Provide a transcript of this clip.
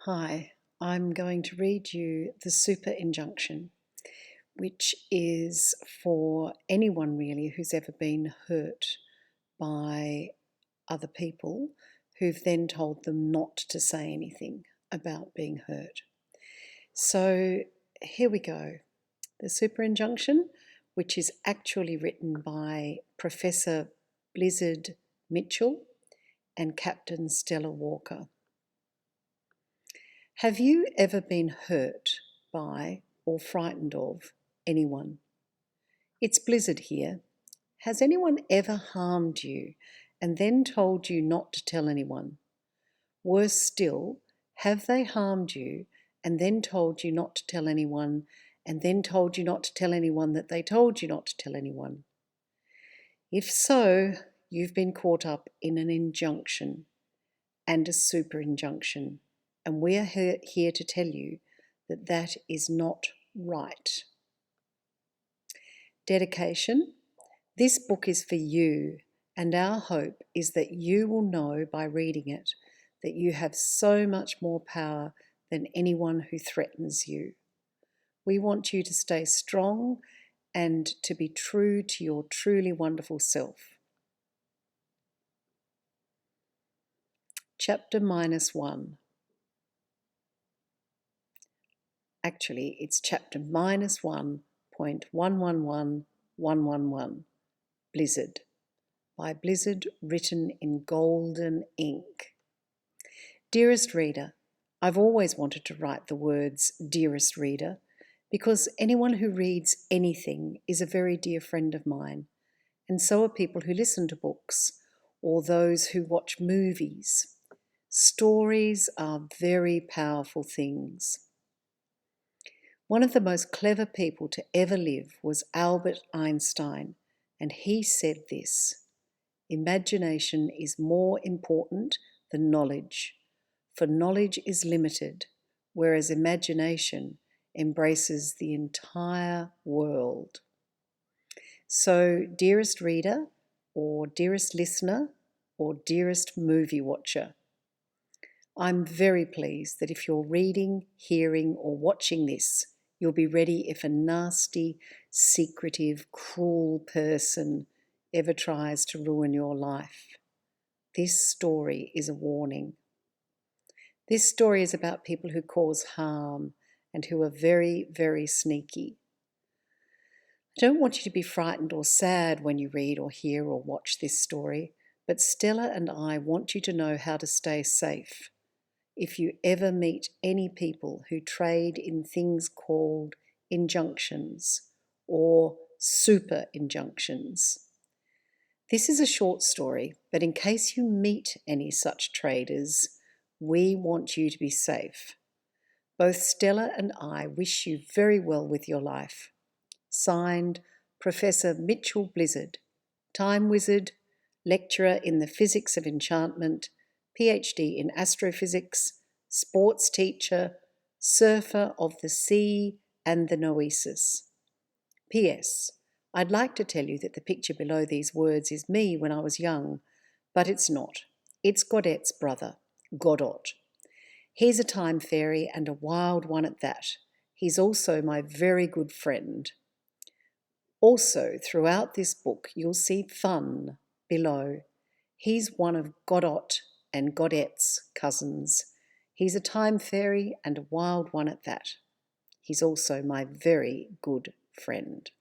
Hi, I'm going to read you the Super Injunction, which is for anyone really who's ever been hurt by other people who've then told them not to say anything about being hurt. So here we go. The Super Injunction, which is actually written by Professor Blizzard Mitchell and Captain Stella Walker. Have you ever been hurt by or frightened of anyone? It's Blizzard here. Has anyone ever harmed you and then told you not to tell anyone? Worse still, have they harmed you and then told you not to tell anyone and then told you not to tell anyone that they told you not to tell anyone? If so, you've been caught up in an injunction and a super injunction. And we are here to tell you that that is not right. Dedication. This book is for you, and our hope is that you will know by reading it that you have so much more power than anyone who threatens you. We want you to stay strong and to be true to your truly wonderful self. Chapter -1. Actually, it's chapter -1.111111, Blizzard, by Blizzard, written in golden ink. Dearest reader, I've always wanted to write the words dearest reader because anyone who reads anything is a very dear friend of mine, and so are people who listen to books or those who watch movies. Stories are very powerful things. One of the most clever people to ever live was Albert Einstein, and he said this: imagination is more important than knowledge, for knowledge is limited, whereas imagination embraces the entire world. So, dearest reader, or dearest listener, or dearest movie watcher, I'm very pleased that if you're reading, hearing, or watching this, you'll be ready if a nasty, secretive, cruel person ever tries to ruin your life. This story is a warning. This story is about people who cause harm and who are very, very sneaky. I don't want you to be frightened or sad when you read or hear or watch this story, but Stella and I want you to know how to stay safe if you ever meet any people who trade in things called injunctions or super injunctions. This is a short story, but in case you meet any such traders, we want you to be safe. Both Stella and I wish you very well with your life. Signed, Professor Mitchell Blizzard, Time Wizard, Lecturer in the Physics of Enchantment, PhD in Astrophysics, Sports Teacher, Surfer of the Sea and the Noesis. P.S. I'd like to tell you that the picture below these words is me when I was young, but it's not. It's Godet's brother, Godot. He's a time fairy and a wild one at that. He's also my very good friend. Also, throughout this book, you'll see fun below. He's one of Godot and Godet's cousins. He's a time fairy and a wild one at that. He's also my very good friend.